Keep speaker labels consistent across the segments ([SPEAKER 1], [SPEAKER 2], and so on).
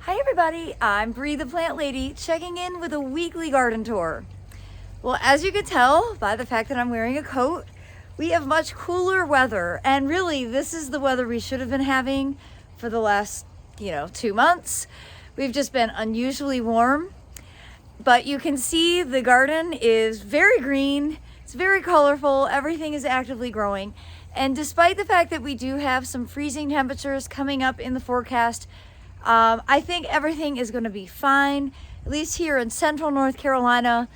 [SPEAKER 1] Hi everybody, I'm Bree the Plant Lady checking in with a weekly garden tour. Well, as you can tell by the fact that I'm wearing a coat, we have much cooler weather, and really this is the weather we should have been having for the last 2 months. We've just been unusually warm, but you can see the garden is very green, it's very colorful, everything is actively growing, and despite the fact that we do have some freezing temperatures coming up in the forecast, I think everything is going to be fine, at least here in central North Carolina.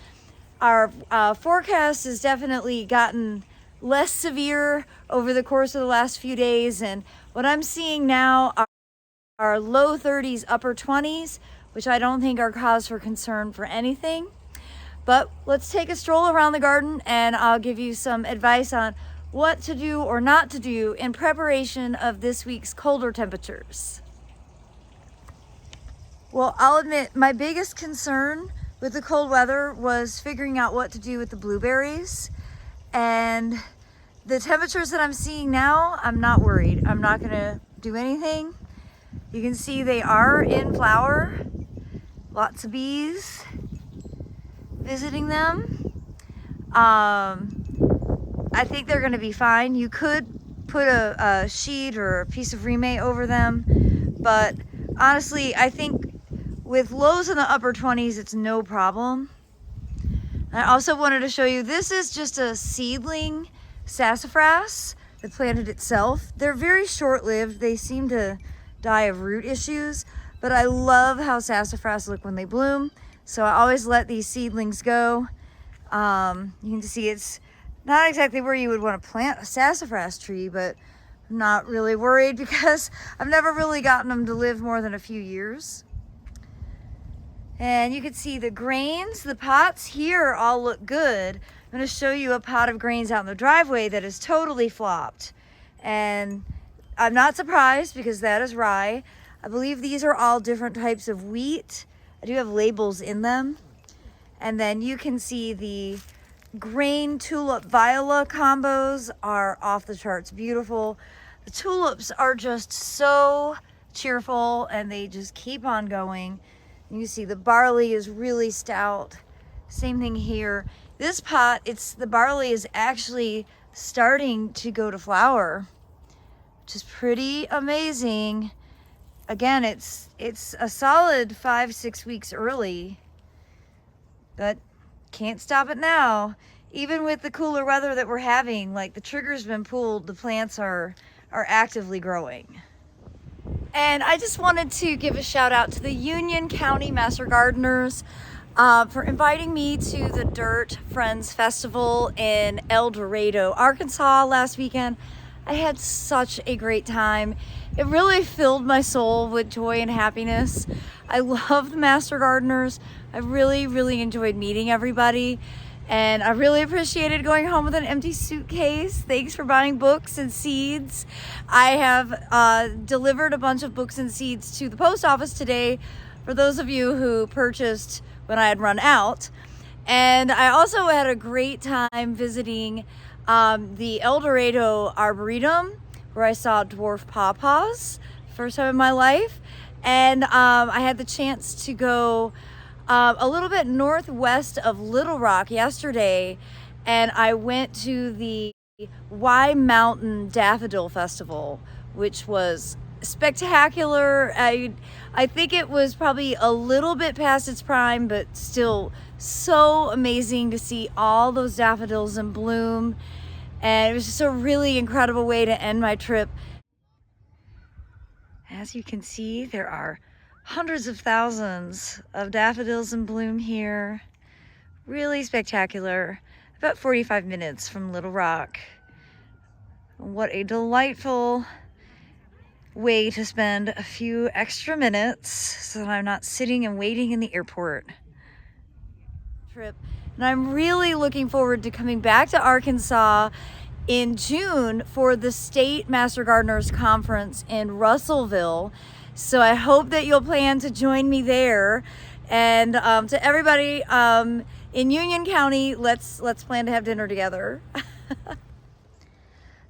[SPEAKER 1] Our forecast has definitely gotten less severe over the course of the last few days, and what I'm seeing now are low 30s, upper 20s, which I don't think are cause for concern for anything. But let's take a stroll around the garden and I'll give you some advice on what to do or not to do in preparation of this week's colder temperatures. Well, I'll admit my biggest concern with the cold weather was figuring out what to do with the blueberries. And the temperatures that I'm seeing now, I'm not worried. I'm not gonna do anything. You can see they are in flower. Lots of bees visiting them. I think they're gonna be fine. You could put a sheet or a piece of remate over them, but honestly, I think with lows in the upper 20s, it's no problem. I also wanted to show you, this is just a seedling sassafras that planted itself. They're very short-lived. They seem to die of root issues, but I love how sassafras look when they bloom. So I always let these seedlings go. You can see it's not exactly where you would want to plant a sassafras tree, but I'm not really worried because I've never really gotten them to live more than a few years. And you can see the grains, the pots here all look good. I'm going to show you a pot of grains out in the driveway that is totally flopped. And I'm not surprised because that is rye. I believe these are all different types of wheat. I do have labels in them. And then you can see the grain tulip viola combos are off the charts beautiful. The tulips are just so cheerful and they just keep on going. You see the barley is really stout. Same thing here. This pot, the barley is actually starting to go to flower, which is pretty amazing. Again, it's a solid 5-6 weeks early, but can't stop it now. Even with the cooler weather that we're having, like the trigger's been pulled, the plants are actively growing. And I just wanted to give a shout out to the Union County Master Gardeners for inviting me to the Dirt Friends Festival in El Dorado, Arkansas last weekend. I had such a great time. It really filled my soul with joy and happiness. I love the Master Gardeners. I really, really enjoyed meeting everybody. And I really appreciated going home with an empty suitcase. Thanks for buying books and seeds. I have delivered a bunch of books and seeds to the post office today for those of you who purchased when I had run out. And I also had a great time visiting the El Dorado Arboretum, where I saw dwarf pawpaws, first time in my life. And I had the chance to go a little bit northwest of Little Rock yesterday, and I went to the Y Mountain Daffodil Festival, which was spectacular. I think it was probably a little bit past its prime, but still so amazing to see all those daffodils in bloom. And it was just a really incredible way to end my trip. As you can see, there are hundreds of thousands of daffodils in bloom here. Really spectacular. About 45 minutes from Little Rock. What a delightful way to spend a few extra minutes so that I'm not sitting and waiting in the airport. Trip. And I'm really looking forward to coming back to Arkansas in June for the State Master Gardeners Conference in Russellville. So I hope that you'll plan to join me there. And to everybody in Union County, let's plan to have dinner together.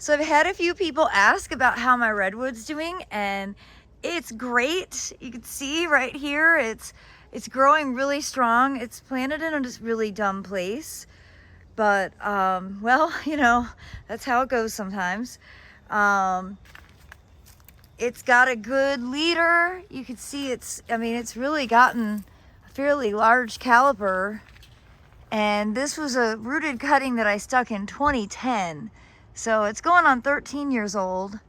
[SPEAKER 1] So I've had a few people ask about how my redwood's doing, and It's great. You can see right here, it's growing really strong. It's planted in a just really dumb place, but well, you know, that's how it goes sometimes. It's got a good leader. You can see it's really gotten a fairly large caliper. And this was a rooted cutting that I stuck in 2010. So it's going on 13 years old.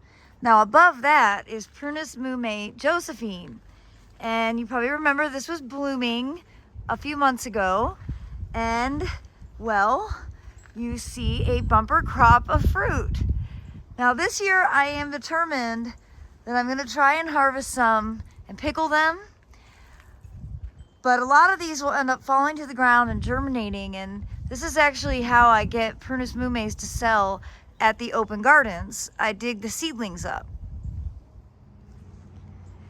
[SPEAKER 1] Now above that is Prunus Mume Josephine. And you probably remember this was blooming a few months ago. And well, you see a bumper crop of fruit. Now this year I am determined that I'm gonna try and harvest some and pickle them. But a lot of these will end up falling to the ground and germinating, and this is actually how I get Prunus mumes to sell at the open gardens. I dig the seedlings up.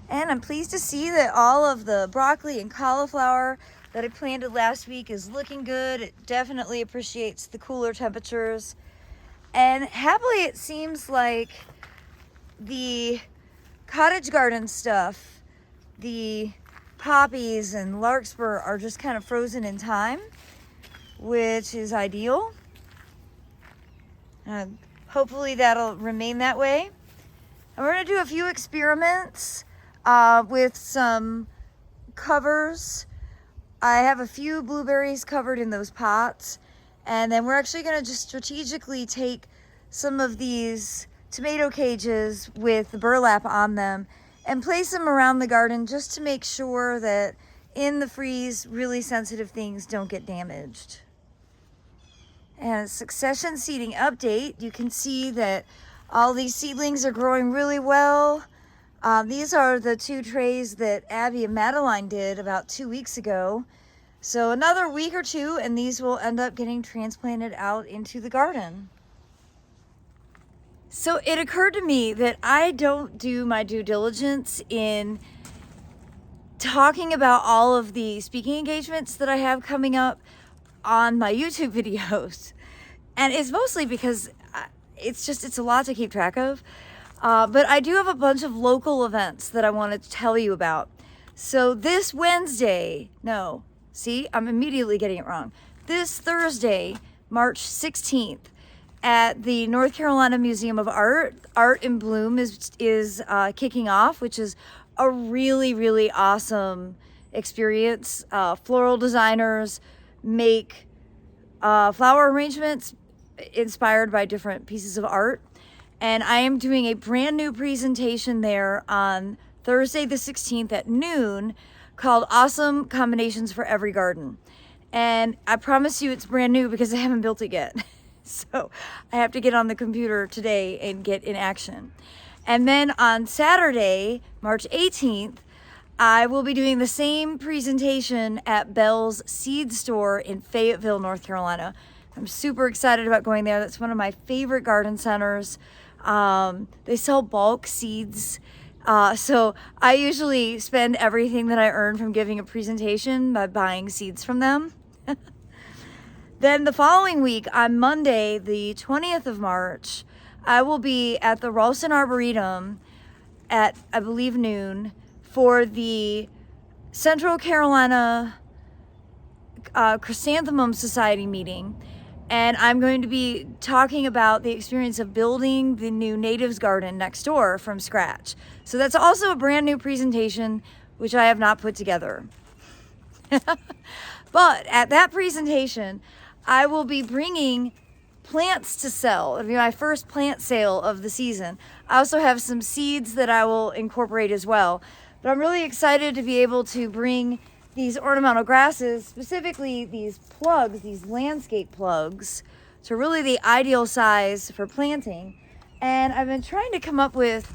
[SPEAKER 1] And I'm pleased to see that all of the broccoli and cauliflower that I planted last week is looking good. It definitely appreciates the cooler temperatures. And happily it seems like the cottage garden stuff, the poppies and larkspur, are just kind of frozen in time, which is ideal. Hopefully that'll remain that way. And we're going to do a few experiments with some covers. I have a few blueberries covered in those pots, and then we're actually going to just strategically take some of these tomato cages with the burlap on them and place them around the garden just to make sure that in the freeze, really sensitive things don't get damaged. And a succession seeding update, you can see that all these seedlings are growing really well. These are the 2 trays that Abby and Madeline did about 2 weeks ago. So another week or 2 and these will end up getting transplanted out into the garden. So it occurred to me that I don't do my due diligence in talking about all of the speaking engagements that I have coming up on my YouTube videos. And it's mostly because it's a lot to keep track of. But I do have a bunch of local events that I want to tell you about. So this Wednesday, I'm immediately getting it wrong. This Thursday, March 16th, at the North Carolina Museum of Art, Art in Bloom is kicking off, which is a really, really awesome experience. Floral designers make flower arrangements inspired by different pieces of art. And I am doing a brand new presentation there on Thursday the 16th at noon called Awesome Combinations for Every Garden. And I promise you it's brand new because I haven't built it yet. So I have to get on the computer today and get in action. And then on Saturday, March 18th, I will be doing the same presentation at Bell's Seed Store in Fayetteville, North Carolina. I'm super excited about going there. That's one of my favorite garden centers. They sell bulk seeds. So I usually spend everything that I earn from giving a presentation by buying seeds from them. Then the following week, on Monday, the 20th of March, I will be at the Ralston Arboretum at, I believe, noon for the Central Carolina Chrysanthemum Society meeting. And I'm going to be talking about the experience of building the new natives garden next door from scratch. So that's also a brand new presentation, which I have not put together. But at that presentation, I will be bringing plants to sell. It'll be my first plant sale of the season. I also have some seeds that I will incorporate as well. But I'm really excited to be able to bring these ornamental grasses, specifically these plugs, these landscape plugs, to really the ideal size for planting. And I've been trying to come up with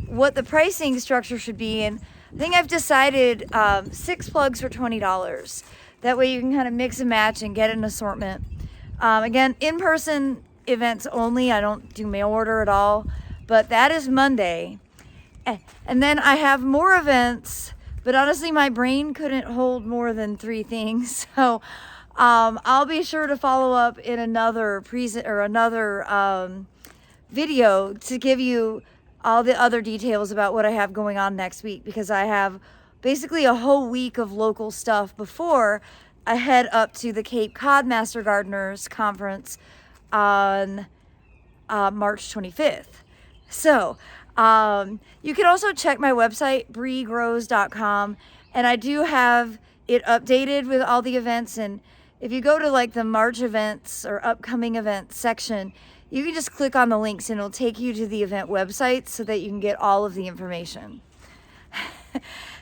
[SPEAKER 1] what the pricing structure should be, and I think I've decided 6 plugs for $20. That way you can kind of mix and match and get an assortment. Again, in-person events only. I don't do mail order at all, but that is Monday. And then I have more events, but honestly my brain couldn't hold more than 3 things. So I'll be sure to follow up in another video to give you all the other details about what I have going on next week, because I have basically a whole week of local stuff before I head up to the Cape Cod Master Gardeners Conference on March 25th. So you can also check my website, breegrows.com, and I do have it updated with all the events. And if you go to like the March events or upcoming events section, you can just click on the links and it'll take you to the event website so that you can get all of the information.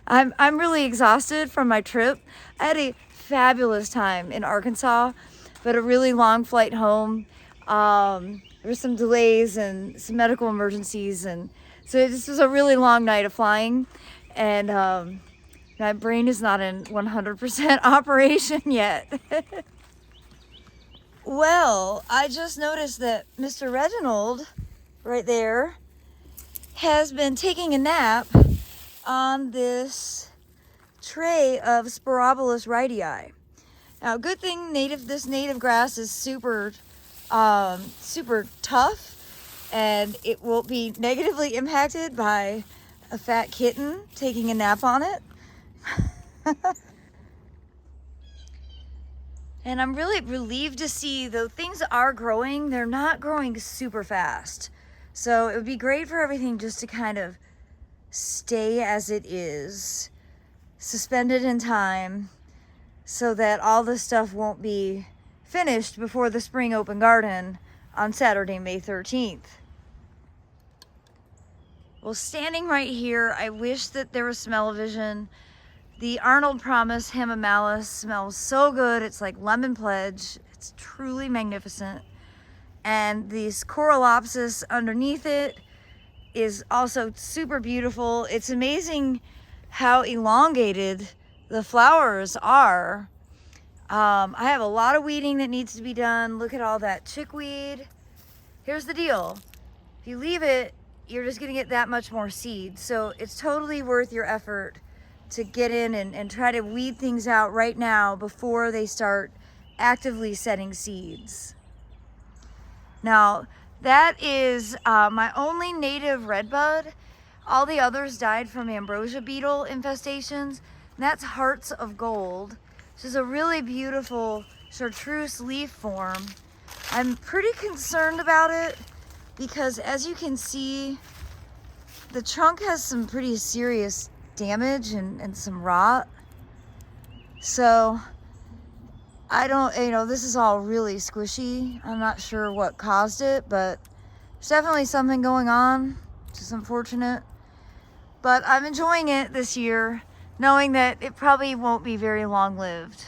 [SPEAKER 1] I'm really exhausted from my trip. I had a fabulous time in Arkansas, but a really long flight home. There were some delays and some medical emergencies, and so this was a really long night of flying, and my brain is not in 100% operation yet. Well, I just noticed that Mr. Reginald, right there, has been taking a nap on this tray of Sporobolus wrightii. Now, good thing this native grass is super tough, and it won't be negatively impacted by a fat kitten taking a nap on it. And I'm really relieved to see, though things are growing, they're not growing super fast. So it would be great for everything just to kind of stay as it is, suspended in time, so that all this stuff won't be finished before the spring open garden on Saturday, May 13th. Well, standing right here, I wish that there was smell-o-vision. The Arnold Promise Hamamelis smells so good. It's like lemon pledge. It's truly magnificent. And this Coralopsis underneath it is also super beautiful. It's amazing how elongated the flowers are. I have a lot of weeding that needs to be done. Look at all that chickweed. Here's the deal. If you leave it, you're just gonna get that much more seed. So it's totally worth your effort to get in and try to weed things out right now before they start actively setting seeds. Now, that is my only native redbud. All the others died from ambrosia beetle infestations. And that's Hearts of Gold, which is a really beautiful chartreuse leaf form. I'm pretty concerned about it because, as you can see, the trunk has some pretty serious damage and some rot. So I don't, this is all really squishy. I'm not sure what caused it, but there's definitely something going on, which is unfortunate. But I'm enjoying it this year, knowing that it probably won't be very long-lived.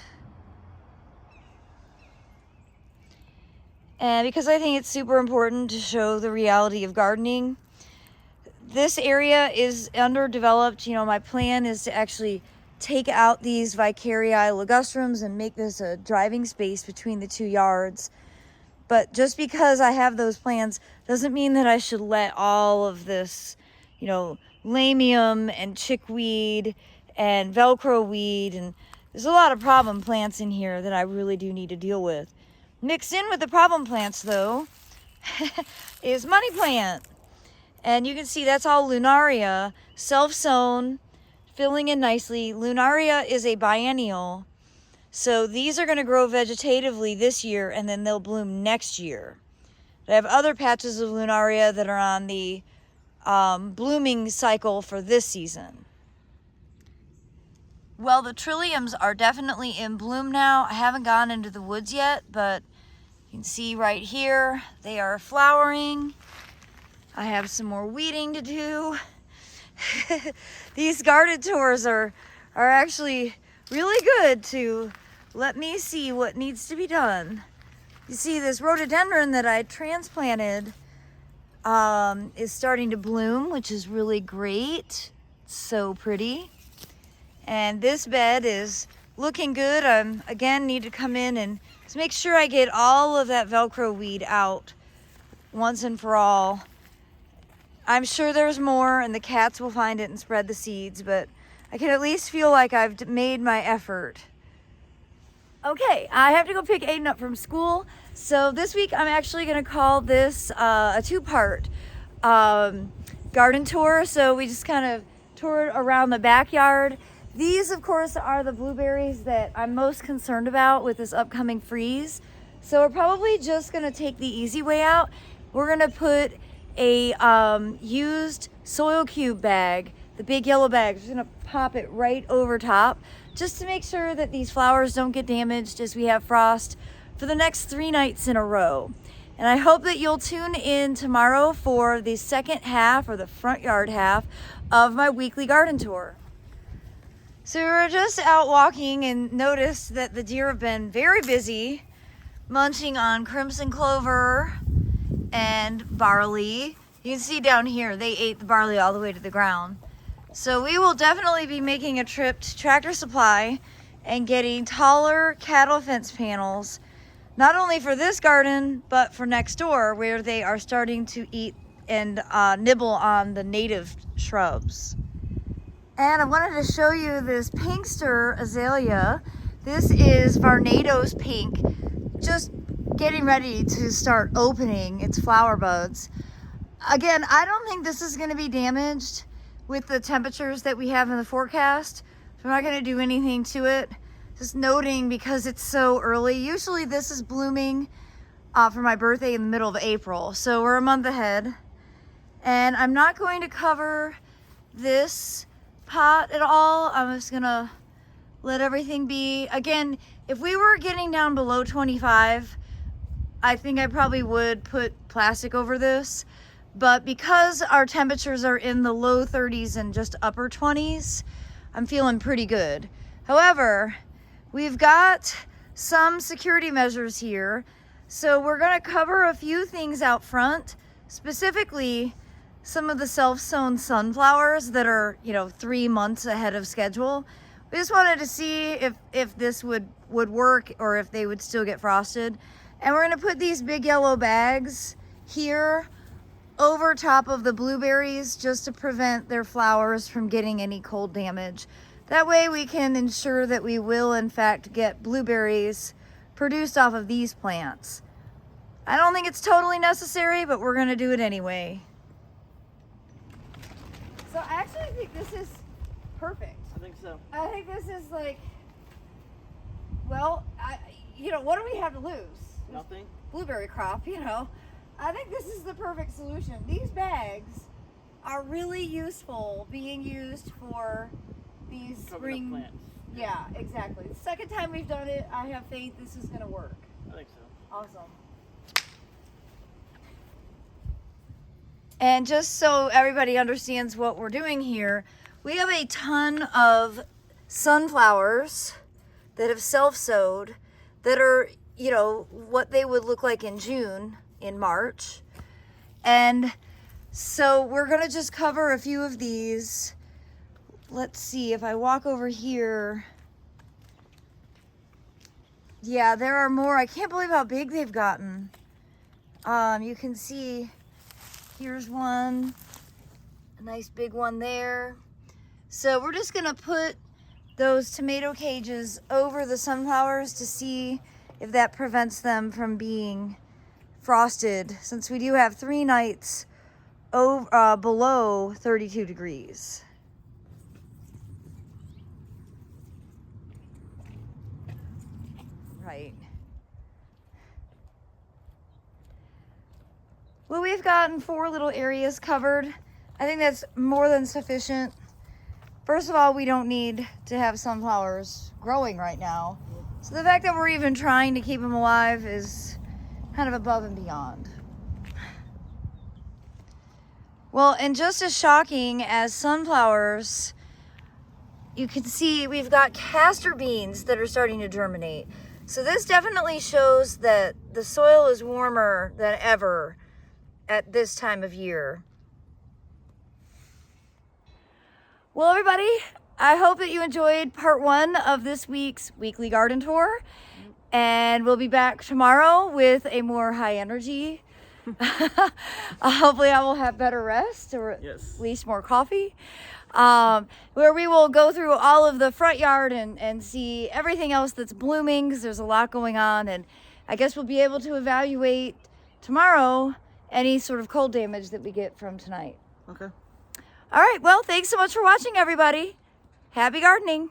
[SPEAKER 1] And because I think it's super important to show the reality of gardening, this area is underdeveloped. My plan is to actually take out these Vicarii ligustrums and make this a driving space between the two yards. But just because I have those plans doesn't mean that I should let all of this, lamium and chickweed and Velcro weed, and there's a lot of problem plants in here that I really do need to deal with. Mixed in with the problem plants, though, is money plant. And you can see that's all Lunaria, self-sown, filling in nicely. Lunaria is a biennial, so these are going to grow vegetatively this year, and then they'll bloom next year. I have other patches of Lunaria that are on the blooming cycle for this season. Well, the trilliums are definitely in bloom now. I haven't gone into the woods yet, but you can see right here, they are flowering. I have some more weeding to do. These garden tours are actually really good to let me see what needs to be done. You see, this rhododendron that I transplanted is starting to bloom, which is really great. It's so pretty. And this bed is looking good. Again, need to come in and just make sure I get all of that Velcro weed out once and for all. I'm sure there's more, and the cats will find it and spread the seeds, but I can at least feel like I've made my effort. Okay, I have to go pick Aiden up from school. So this week I'm actually going to call this a two-part. garden tour. So we just kind of toured around the backyard. These, of course, are the blueberries that I'm most concerned about with this upcoming freeze. So we're probably just gonna take the easy way out. We're gonna put a used soil cube bag, the big yellow bag, just gonna pop it right over top, just to make sure that these flowers don't get damaged as we have frost for the next 3 nights in a row. And I hope that you'll tune in tomorrow for the second half, or the front yard half, of my weekly garden tour. So we were just out walking and noticed that the deer have been very busy munching on crimson clover and barley. You can see down here, they ate the barley all the way to the ground. So we will definitely be making a trip to Tractor Supply and getting taller cattle fence panels, not only for this garden, but for next door, where they are starting to eat and nibble on the native shrubs. And I wanted to show you this pinkster azalea. This is Varnado's pink, just getting ready to start opening its flower buds. Again, I don't think this is going to be damaged with the temperatures that we have in the forecast. So I'm not going to do anything to it. Just noting, because it's so early. Usually this is blooming for my birthday in the middle of April. So we're a month ahead. And I'm not going to cover this pot at all. I'm just going to let everything be. Again, if we were getting down below 25, I think I probably would put plastic over this. But because our temperatures are in the low 30s and just upper 20s, I'm feeling pretty good. However, we've got some security measures here. So we're gonna cover a few things out front, specifically some of the self-sown sunflowers that are, 3 months ahead of schedule. We just wanted to see if this would work, or if they would still get frosted. And we're gonna put these big yellow bags here over top of the blueberries, just to prevent their flowers from getting any cold damage. That way we can ensure that we will in fact get blueberries produced off of these plants. I don't think it's totally necessary, but we're gonna do it anyway. So I actually think this is perfect.
[SPEAKER 2] I think so.
[SPEAKER 1] I think this is like, well, what do we have to lose?
[SPEAKER 2] Nothing.
[SPEAKER 1] Blueberry crop, I think this is the perfect solution. These bags are really useful, being used for these spring
[SPEAKER 2] plants.
[SPEAKER 1] Yeah, exactly. The second time we've done it, I have faith this is going to work.
[SPEAKER 2] I think so.
[SPEAKER 1] Awesome. And just so everybody understands what we're doing here, we have a ton of sunflowers that have self-sowed that are, what they would look like in June, in March. And so we're going to just cover a few of these. Let's see, if I walk over here. Yeah, there are more. I can't believe how big they've gotten. You can see, here's one, a nice big one there. So we're just gonna put those tomato cages over the sunflowers to see if that prevents them from being frosted, since we do have 3 nights below 32 degrees. Right. Well, we've gotten 4 little areas covered. I think that's more than sufficient. First of all, we don't need to have sunflowers growing right now. So the fact that we're even trying to keep them alive is kind of above and beyond. Well, and just as shocking as sunflowers, you can see we've got castor beans that are starting to germinate. So this definitely shows that the soil is warmer than ever at this time of year. Well, everybody, I hope that you enjoyed part 1 of this week's weekly garden tour. And we'll be back tomorrow with a more high energy. Hopefully I will have better rest, or at least more coffee. Where we will go through all of the front yard and see everything else that's blooming, because there's a lot going on. And I guess we'll be able to evaluate tomorrow any sort of cold damage that we get from tonight.
[SPEAKER 2] Okay.
[SPEAKER 1] All right, well, thanks so much for watching, everybody. Happy gardening.